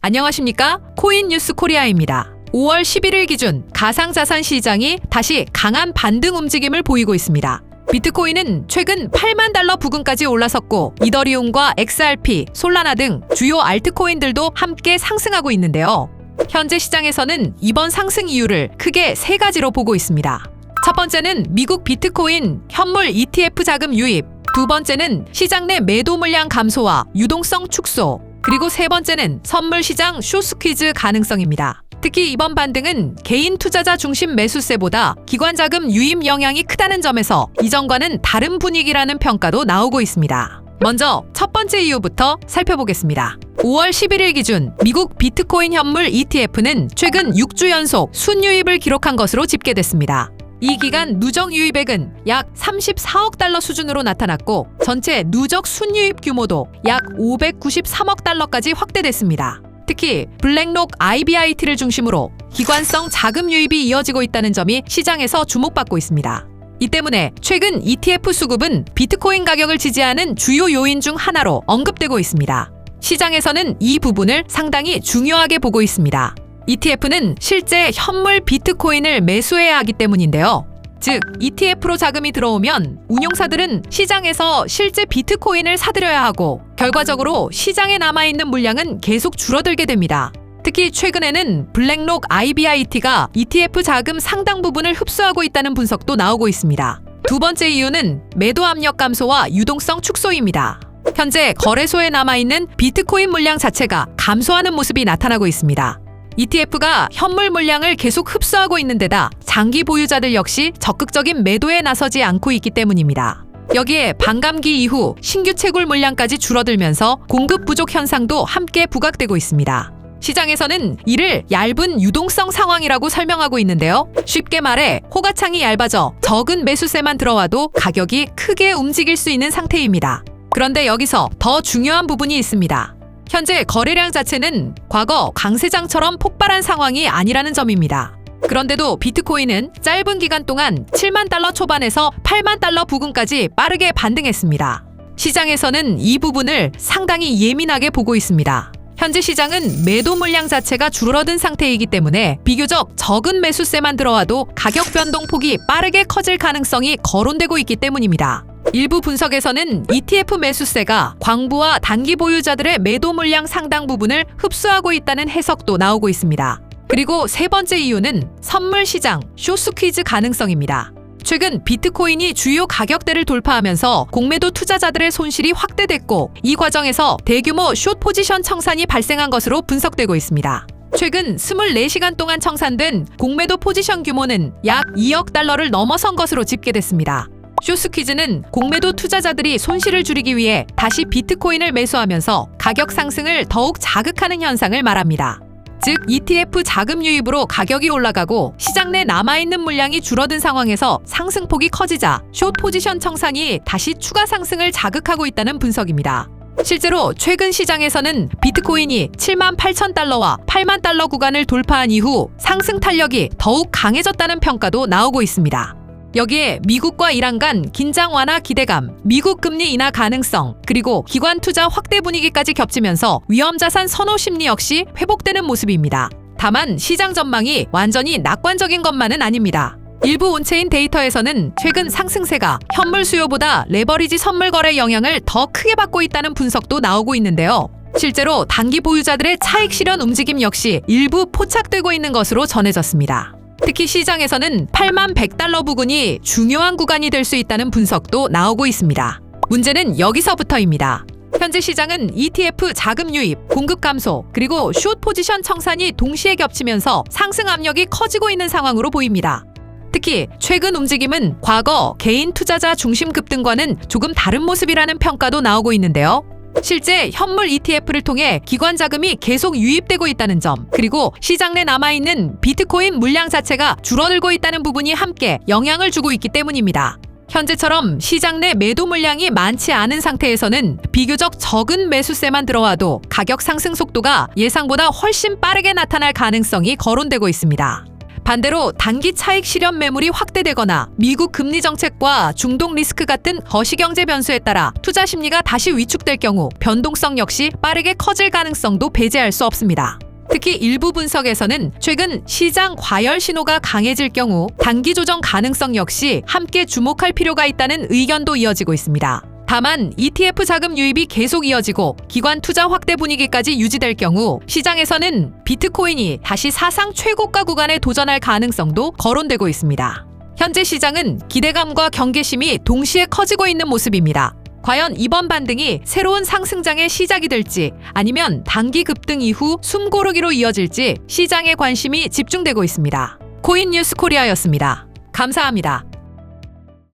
안녕하십니까? 코인 뉴스 코리아입니다. 5월 11일 기준 가상자산 시장이 다시 강한 반등 움직임을 보이고 있습니다. 비트코인은 최근 8만 달러 부근까지 올라섰고 이더리움과 XRP, 솔라나 등 주요 알트코인들도 함께 상승하고 있는데요. 현재 시장에서는 이번 상승 이유를 크게 세 가지로 보고 있습니다. 첫 번째는 미국 비트코인 현물 ETF 자금 유입, 두 번째는 시장 내 매도 물량 감소와 유동성 축소, 그리고 세 번째는 선물 시장 숏스퀴즈 가능성입니다. 특히 이번 반등은 개인 투자자 중심 매수세보다 기관 자금 유입 영향이 크다는 점에서 이전과는 다른 분위기라는 평가도 나오고 있습니다. 먼저 첫 번째 이유부터 살펴보겠습니다. 5월 11일 기준 미국 비트코인 현물 ETF는 최근 6주 연속 순유입을 기록한 것으로 집계됐습니다. 이 기간 누적 유입액은 약 34억 달러 수준으로 나타났고 전체 누적 순유입 규모도 약 593억 달러까지 확대됐습니다. 특히 블랙록 IBIT를 중심으로 기관성 자금 유입이 이어지고 있다는 점이 시장에서 주목받고 있습니다. 이 때문에 최근 ETF 수급은 비트코인 가격을 지지하는 주요 요인 중 하나로 언급되고 있습니다. 시장에서는 이 부분을 상당히 중요하게 보고 있습니다. ETF는 실제 현물 비트코인을 매수해야 하기 때문인데요. 즉, ETF로 자금이 들어오면 운용사들은 시장에서 실제 비트코인을 사들여야 하고 결과적으로 시장에 남아있는 물량은 계속 줄어들게 됩니다. 특히 최근에는 블랙록 IBIT가 ETF 자금 상당 부분을 흡수하고 있다는 분석도 나오고 있습니다. 두 번째 이유는 매도 압력 감소와 유동성 축소입니다. 현재 거래소에 남아있는 비트코인 물량 자체가 감소하는 모습이 나타나고 있습니다. ETF가 현물 물량을 계속 흡수하고 있는 데다 장기 보유자들 역시 적극적인 매도에 나서지 않고 있기 때문입니다. 여기에 반감기 이후 신규 채굴 물량까지 줄어들면서 공급 부족 현상도 함께 부각되고 있습니다. 시장에서는 이를 얇은 유동성 상황이라고 설명하고 있는데요. 쉽게 말해 호가창이 얇아져 적은 매수세만 들어와도 가격이 크게 움직일 수 있는 상태입니다. 그런데 여기서 더 중요한 부분이 있습니다. 현재 거래량 자체는 과거 강세장처럼 폭발한 상황이 아니라는 점입니다. 그런데도 비트코인은 짧은 기간 동안 7만 달러 초반에서 8만 달러 부근까지 빠르게 반등했습니다. 시장에서는 이 부분을 상당히 예민하게 보고 있습니다. 현재 시장은 매도 물량 자체가 줄어든 상태이기 때문에 비교적 적은 매수세만 들어와도 가격 변동폭이 빠르게 커질 가능성이 거론되고 있기 때문입니다. 일부 분석에서는 ETF 매수세가 광부와 단기 보유자들의 매도 물량 상당 부분을 흡수하고 있다는 해석도 나오고 있습니다. 그리고 세 번째 이유는 선물 시장 숏스퀴즈 가능성입니다. 최근 비트코인이 주요 가격대를 돌파하면서 공매도 투자자들의 손실이 확대됐고 이 과정에서 대규모 숏 포지션 청산이 발생한 것으로 분석되고 있습니다. 최근 24시간 동안 청산된 공매도 포지션 규모는 약 2억 달러를 넘어선 것으로 집계됐습니다. 숏스퀴즈는 공매도 투자자들이 손실을 줄이기 위해 다시 비트코인을 매수하면서 가격 상승을 더욱 자극하는 현상을 말합니다. 즉, ETF 자금 유입으로 가격이 올라가고 시장 내 남아있는 물량이 줄어든 상황에서 상승폭이 커지자 숏 포지션 청산이 다시 추가 상승을 자극하고 있다는 분석입니다. 실제로 최근 시장에서는 비트코인이 7만 8천 달러와 8만 달러 구간을 돌파한 이후 상승 탄력이 더욱 강해졌다는 평가도 나오고 있습니다. 여기에 미국과 이란 간 긴장 완화 기대감, 미국 금리 인하 가능성, 그리고 기관 투자 확대 분위기까지 겹치면서 위험자산 선호 심리 역시 회복되는 모습입니다. 다만 시장 전망이 완전히 낙관적인 것만은 아닙니다. 일부 온체인 데이터에서는 최근 상승세가 현물 수요보다 레버리지 선물 거래 영향을 더 크게 받고 있다는 분석도 나오고 있는데요. 실제로 단기 보유자들의 차익 실현 움직임 역시 일부 포착되고 있는 것으로 전해졌습니다. 특히 시장에서는 8만 100달러 부근이 중요한 구간이 될 수 있다는 분석도 나오고 있습니다. 문제는 여기서부터입니다. 현재 시장은 ETF 자금 유입, 공급 감소, 그리고 숏 포지션 청산이 동시에 겹치면서 상승 압력이 커지고 있는 상황으로 보입니다. 특히 최근 움직임은 과거 개인 투자자 중심 급등과는 조금 다른 모습이라는 평가도 나오고 있는데요. 실제 현물 ETF를 통해 기관 자금이 계속 유입되고 있다는 점, 그리고 시장 내 남아있는 비트코인 물량 자체가 줄어들고 있다는 부분이 함께 영향을 주고 있기 때문입니다. 현재처럼 시장 내 매도 물량이 많지 않은 상태에서는 비교적 적은 매수세만 들어와도 가격 상승 속도가 예상보다 훨씬 빠르게 나타날 가능성이 거론되고 있습니다. 반대로 단기 차익 실현 매물이 확대되거나 미국 금리 정책과 중동 리스크 같은 거시경제 변수에 따라 투자 심리가 다시 위축될 경우 변동성 역시 빠르게 커질 가능성도 배제할 수 없습니다. 특히 일부 분석에서는 최근 시장 과열 신호가 강해질 경우 단기 조정 가능성 역시 함께 주목할 필요가 있다는 의견도 이어지고 있습니다. 다만 ETF 자금 유입이 계속 이어지고 기관 투자 확대 분위기까지 유지될 경우 시장에서는 비트코인이 다시 사상 최고가 구간에 도전할 가능성도 거론되고 있습니다. 현재 시장은 기대감과 경계심이 동시에 커지고 있는 모습입니다. 과연 이번 반등이 새로운 상승장의 시작이 될지 아니면 단기 급등 이후 숨고르기로 이어질지 시장의 관심이 집중되고 있습니다. 코인 뉴스 코리아였습니다. 감사합니다.